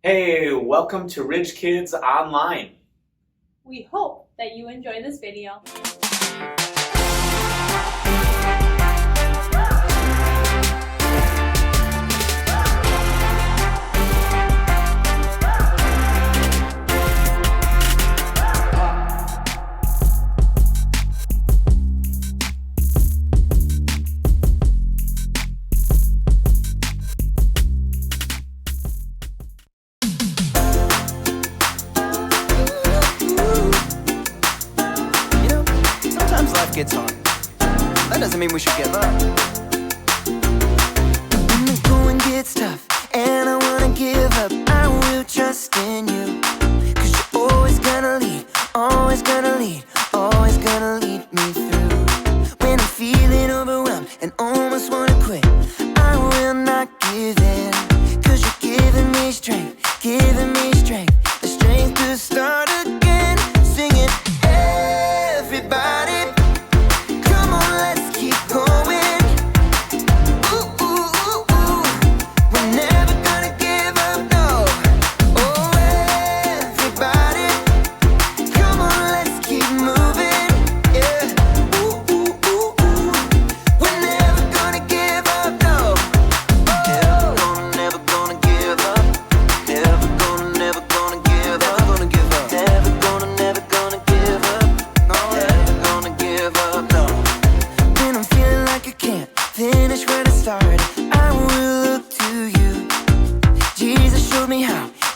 Hey, welcome to Rich Kids Online. We hope that you enjoy this video. Gets hard. That doesn't mean we should give up. When the going gets tough and I wanna give up, I will trust in you. 'Cause you're always gonna lead, always gonna lead, always gonna lead me through. When I'm feeling overwhelmed and almost wanna quit, I will not give in. 'Cause you're giving me strength, the strength to start again. Singing, everybody.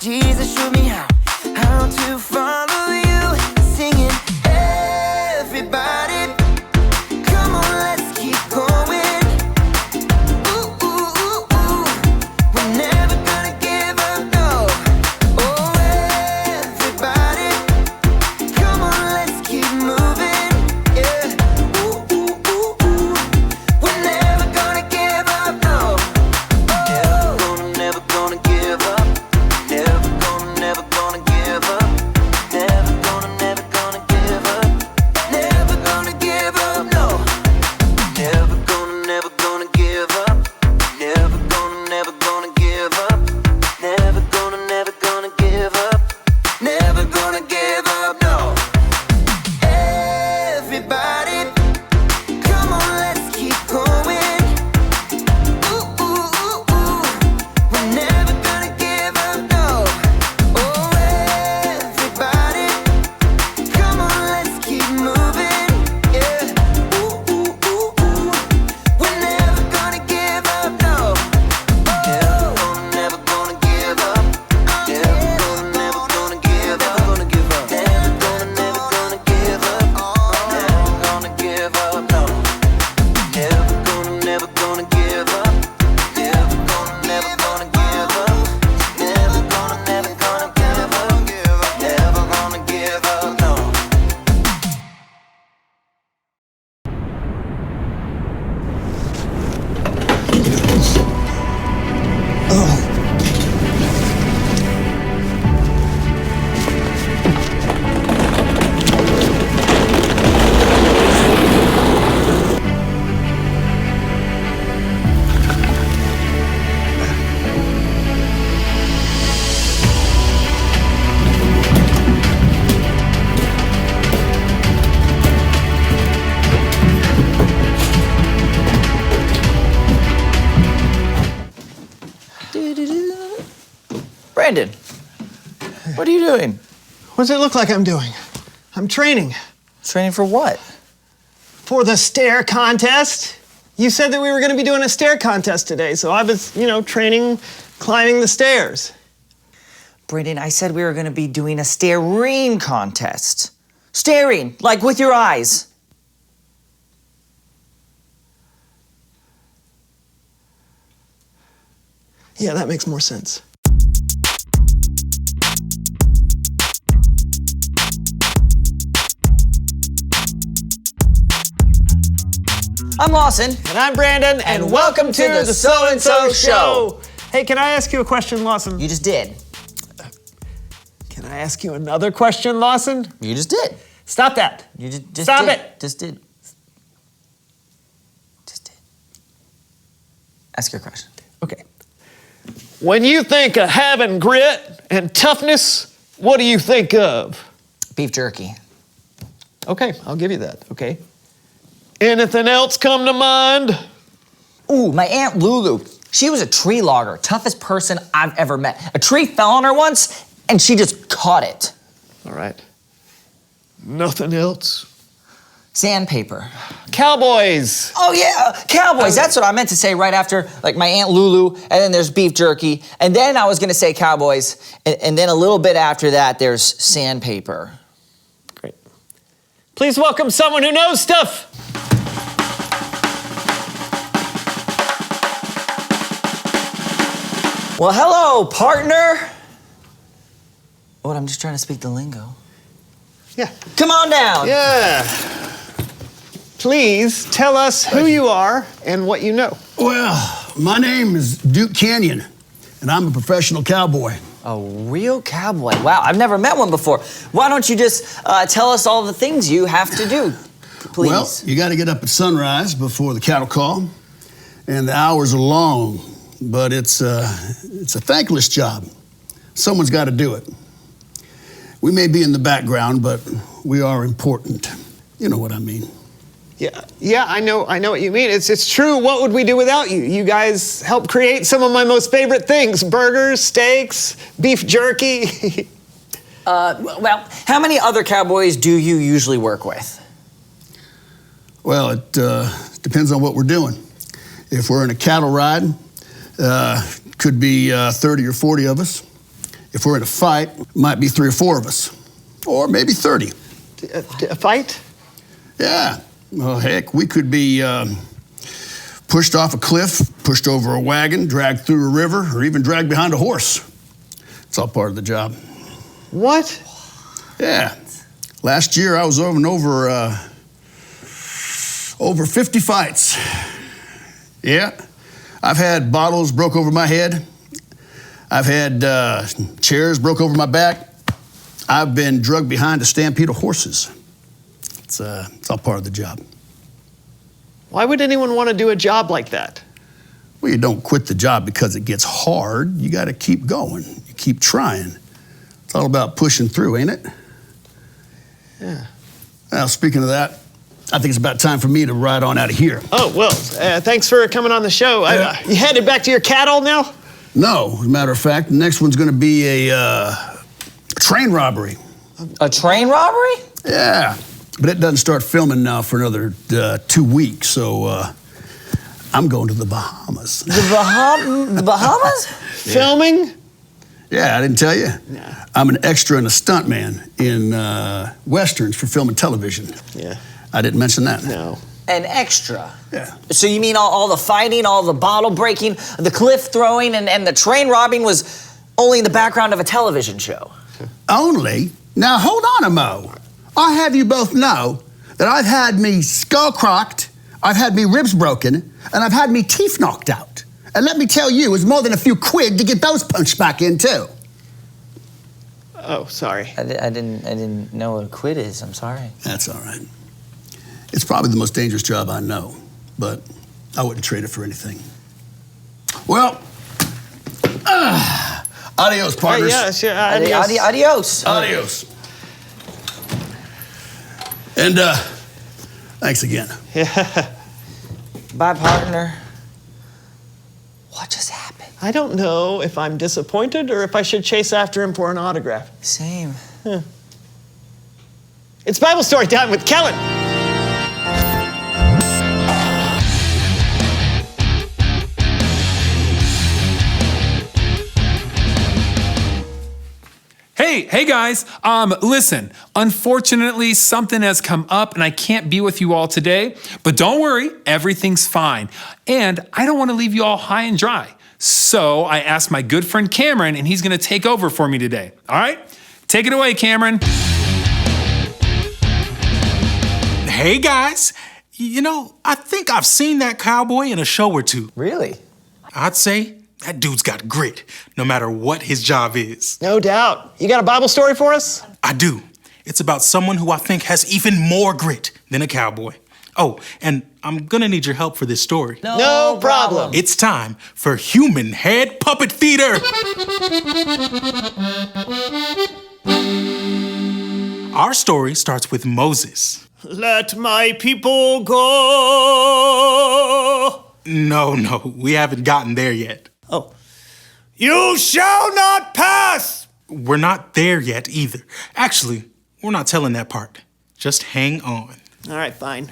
Jesus showed me how to follow you. Singing, everybody, come on, let's keep going. Ooh, ooh, ooh, ooh. We're never gonna give up, no. Oh, everybody, come on, let's keep moving. Yeah. Ooh, ooh, ooh, ooh. We're never gonna give up, no. Oh. Never gonna give up. Never gonna give up. Never gonna give up. Never gonna give up, no. Never gonna give up. Never gonna give up. Never gonna give up. Never gonna give up, no. Everybody, come on, let's keep going. Ooh, ooh, ooh, ooh. We're never gonna give up, no. Oh, everybody, come on, let's keep moving. Yeah. Ooh, ooh, ooh, ooh. We're never gonna give up, no. Never gonna give up. Never gonna give up. Never gonna give up. Never gonna give up. Never gonna give up, no. Never gonna give up. Never gonna give up. Never gonna give up. Never gonna give up, no. Brandon, what are you doing? What does it look like I'm doing? I'm training. Training for what? For the stair contest. You said that we were going to be doing a stair contest today, so I was, training, climbing the stairs. Brandon, I said we were going to be doing a staring contest. Staring, like with your eyes. Yeah, that makes more sense. I'm Lawson. And I'm Brandon, and welcome to the So-and-So Show. Hey, can I ask you a question, Lawson? You just did. Can I ask you another question, Lawson? You just did. Stop that. You just Stop did. it. Just did. Just did. Ask your question. Okay. When you think of having grit and toughness, what do you think of? Beef jerky. Okay, I'll give you that, okay. Anything else come to mind? Ooh, my Aunt Lulu. She was a tree logger, toughest person I've ever met. A tree fell on her once, and she just caught it. All right. Nothing else? Sandpaper. Cowboys. Oh yeah, cowboys. That's what I meant to say right after, like, my Aunt Lulu, and then there's beef jerky, and then I was gonna say cowboys, and then a little bit after that, there's sandpaper. Great. Please welcome someone who knows stuff. Well, hello, partner. What, I'm just trying to speak the lingo. Yeah. Come on down. Yeah. Please tell us who you are and what you know. Well, my name is Duke Canyon, and I'm a professional cowboy. A real cowboy. Wow, I've never met one before. Why don't you just tell us all the things you have to do, please? Well, you got to get up at sunrise before the cattle call, and the hours are long, but it's a thankless job. Someone's got to do it. We may be in the background, but we are important. You know what I mean. Yeah, I know what you mean. It's true. What would we do without you? You guys help create some of my most favorite things: burgers, steaks, beef jerky. Well, how many other cowboys do you usually work with? Well, it depends on what we're doing. If we're in a cattle ride, could be 30 or 40 of us. If we're in a fight, might be 3 or 4 of us, or maybe 30. A fight? Yeah. Well, heck, we could be pushed off a cliff, pushed over a wagon, dragged through a river, or even dragged behind a horse. It's all part of the job. What? Yeah. Last year, I was over 50 fights. Yeah. I've had bottles broke over my head. I've had chairs broke over my back. I've been drugged behind a stampede of horses. It's all part of the job. Why would anyone want to do a job like that? Well, you don't quit the job because it gets hard. You got to keep going. You keep trying. It's all about pushing through, ain't it? Yeah. Well, speaking of that, I think it's about time for me to ride on out of here. Oh, well, thanks for coming on the show. You headed back to your cattle now? No, as a matter of fact, the next one's going to be a train robbery. A train robbery? Yeah, but it doesn't start filming now for another 2 weeks, so I'm going to the Bahamas. The Bahamas? Filming? Yeah, I didn't tell you. No. I'm an extra and a stuntman in Westerns for film and television. Yeah. I didn't mention that. No. An extra? Yeah. So you mean all the fighting, all the bottle breaking, the cliff throwing, and the train robbing was only in the background of a television show? Only? Now, hold on a mo. I have you both know that I've had me skull crocked, I've had me ribs broken, and I've had me teeth knocked out. And let me tell you, it's more than a few quid to get those punched back in, too. Oh, sorry. I didn't know what a quid is. I'm sorry. That's all right. It's probably the most dangerous job I know, but I wouldn't trade it for anything. Well, adios, partners. Yeah, sure. Adios. Adios. Adios. And thanks again. Bye, partner. What just happened? I don't know if I'm disappointed or if I should chase after him for an autograph. Same. It's Bible story time with Kellen. Hey guys, listen, unfortunately something has come up and I can't be with you all today, but don't worry, everything's fine. And I don't want to leave you all high and dry. So I asked my good friend Cameron and he's going to take over for me today. All right? Take it away, Cameron. Hey guys, you know, I think I've seen that cowboy in a show or two. Really? I'd say that dude's got grit, no matter what his job is. No doubt. You got a Bible story for us? I do. It's about someone who I think has even more grit than a cowboy. Oh, and I'm gonna need your help for this story. No problem. It's time for Human Head Puppet Theater. Our story starts with Moses. Let my people go. No, we haven't gotten there yet. Oh. You shall not pass. We're not there yet either. Actually, we're not telling that part. Just hang on. All right, fine.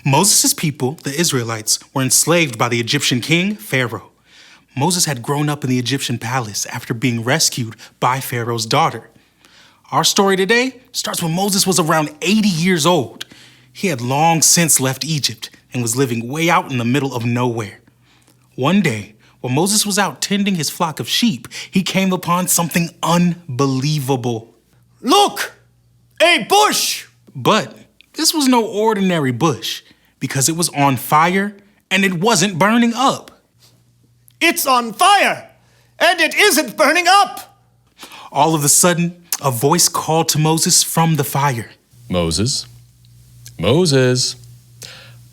Moses' people, the Israelites, were enslaved by the Egyptian king, Pharaoh. Moses had grown up in the Egyptian palace after being rescued by Pharaoh's daughter. Our story today starts when Moses was around 80 years old. He had long since left Egypt and was living way out in the middle of nowhere. One day, while Moses was out tending his flock of sheep, he came upon something unbelievable. Look! A bush! But this was no ordinary bush, because it was on fire and it wasn't burning up. It's on fire! And it isn't burning up! All of a sudden, a voice called to Moses from the fire. Moses,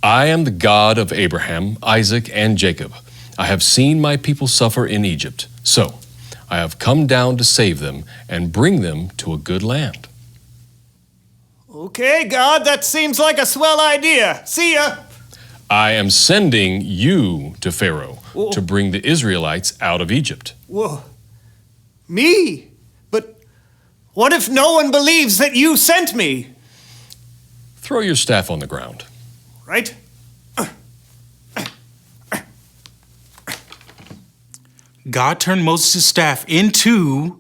I am the God of Abraham, Isaac, and Jacob. I have seen my people suffer in Egypt, so I have come down to save them and bring them to a good land. Okay, God, that seems like a swell idea. See ya! I am sending you to Pharaoh to bring the Israelites out of Egypt. Whoa. Me? But what if no one believes that you sent me? Throw your staff on the ground. Right? God turned Moses' staff into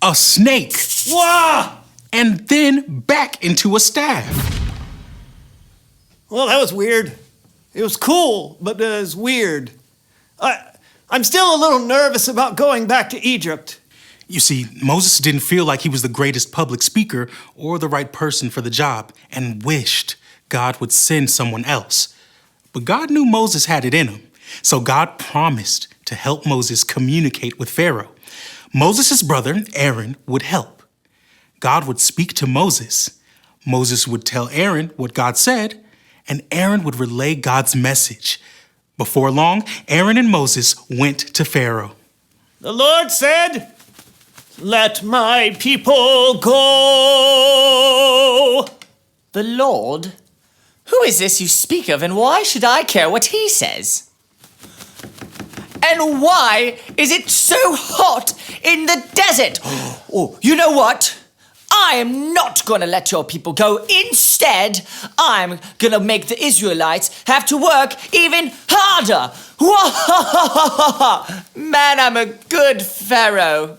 a snake. Wah! And then back into a staff. Well, that was weird. It was cool, but it was weird. I'm still a little nervous about going back to Egypt. You see, Moses didn't feel like he was the greatest public speaker or the right person for the job and wished God would send someone else. But God knew Moses had it in him, so God promised to help Moses communicate with Pharaoh. Moses' brother, Aaron, would help. God would speak to Moses. Moses would tell Aaron what God said, and Aaron would relay God's message. Before long, Aaron and Moses went to Pharaoh. The Lord said, "Let my people go." The Lord? Who is this you speak of, and why should I care what he says? And why is it so hot in the desert? Oh, you know what? I am not gonna let your people go. Instead, I'm gonna make the Israelites have to work even harder. Man, I'm a good Pharaoh.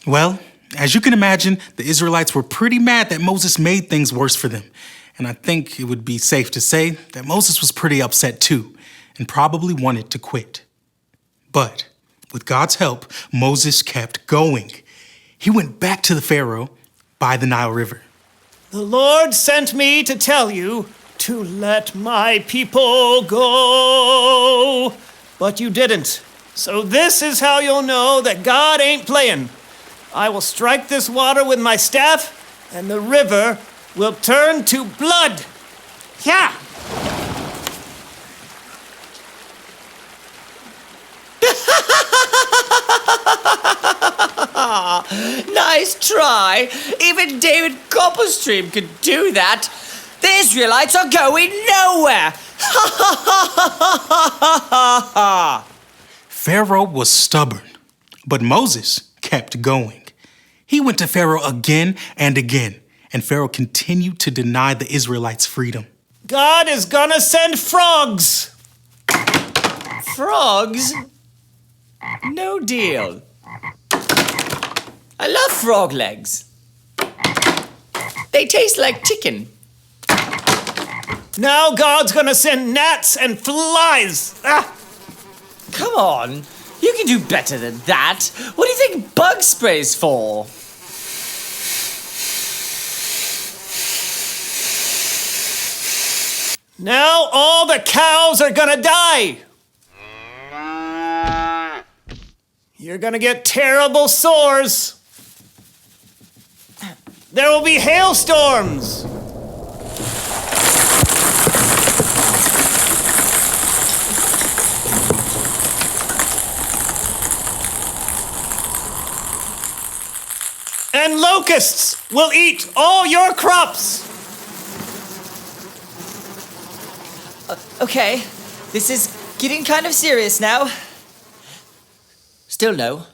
Well, as you can imagine, the Israelites were pretty mad that Moses made things worse for them. And I think it would be safe to say that Moses was pretty upset too, and probably wanted to quit. But with God's help, Moses kept going. He went back to the Pharaoh by the Nile River. The Lord sent me to tell you to let my people go. But you didn't. So this is how you'll know that God ain't playing. I will strike this water with my staff, and the river will turn to blood. Yeah. Nice try. Even David Copperstream could do that. The Israelites are going nowhere. Pharaoh was stubborn, but Moses kept going. He went to Pharaoh again and again, and Pharaoh continued to deny the Israelites freedom. God is gonna send frogs. Frogs? No deal. I love frog legs. They taste like chicken. Now God's gonna send gnats and flies. Ah. Come on. You can do better than that. What do you think bug spray's for? Now all the cows are gonna die. You're gonna get terrible sores. There will be hailstorms. and locusts will eat all your crops. Okay, this is getting kind of serious now. Still no.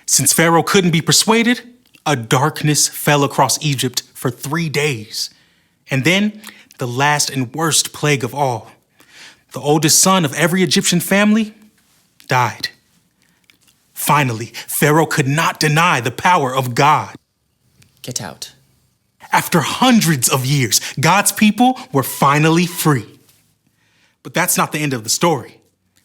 Since Pharaoh couldn't be persuaded, a darkness fell across Egypt for 3 days. And then, the last and worst plague of all. The oldest son of every Egyptian family died. Finally, Pharaoh could not deny the power of God. Get out. After hundreds of years, God's people were finally free. But that's not the end of the story.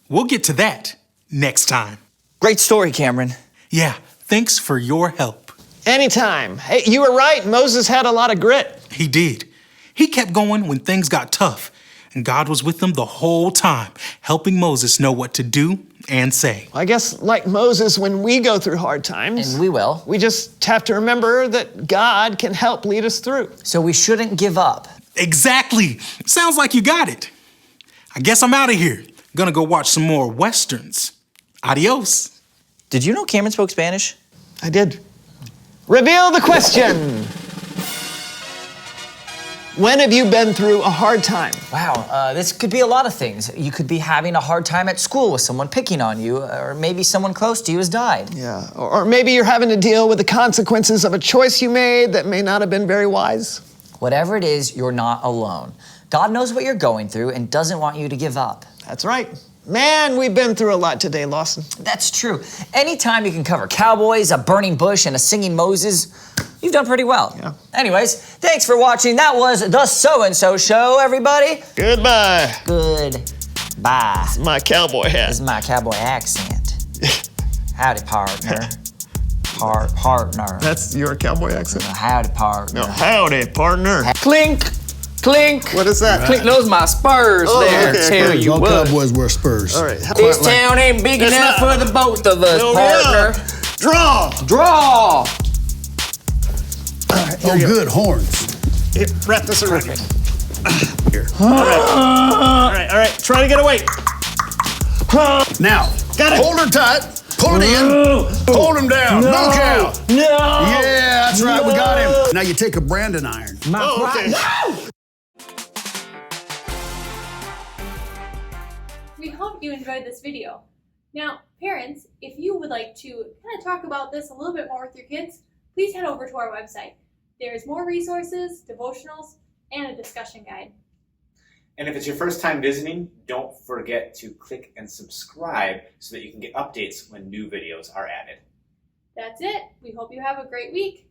We'll get to that next time. Great story, Cameron. Yeah, thanks for your help. Anytime. Hey, you were right. Moses had a lot of grit. He did. He kept going when things got tough, and God was with him the whole time, helping Moses know what to do and say. I guess, like Moses, when we go through hard times, And we will. we just have to remember that God can help lead us through. So we shouldn't give up. Exactly. Sounds like you got it. I guess I'm out of here. Gonna go watch some more Westerns. Adios. Did you know Cameron spoke Spanish? I did. Reveal the question. When have you been through a hard time? Wow, this could be a lot of things. You could be having a hard time at school with someone picking on you, or maybe someone close to you has died. Yeah, or maybe you're having to deal with the consequences of a choice you made that may not have been very wise. Whatever it is, you're not alone. God knows what you're going through and doesn't want you to give up. That's right. Man, we've been through a lot today, Lawson. That's true. Anytime you can cover cowboys, a burning bush, and a singing Moses, you've done pretty well. Yeah. Anyways, thanks for watching. That was the So-and-So Show, everybody. Goodbye. Goodbye. My cowboy hat. This is my cowboy accent. Howdy, partner. Partner. That's your cowboy accent? Howdy, partner. No, howdy, partner. Clink, clink. What is that? Clink, those my spurs there. okay, Tell okay. you All what. cowboys wear spurs. All right. This town ain't big It's enough not. for the both of us, Fill me partner. up. Draw. Draw. Oh, good, horns. Here, wrap this around here. Here. All right. Try to get away. Now, Got it. hold her tight. Pull it in. Hold him down. No cow. No. Yeah, that's right. We got him. Now you take a branding iron. Oh, okay. We hope you enjoyed this video. Now, parents, if you would like to kind of talk about this a little bit more with your kids, please head over to our website. There's more resources, devotionals, and a discussion guide. And if it's your first time visiting, don't forget to click and subscribe so that you can get updates when new videos are added. That's it. We hope you have a great week.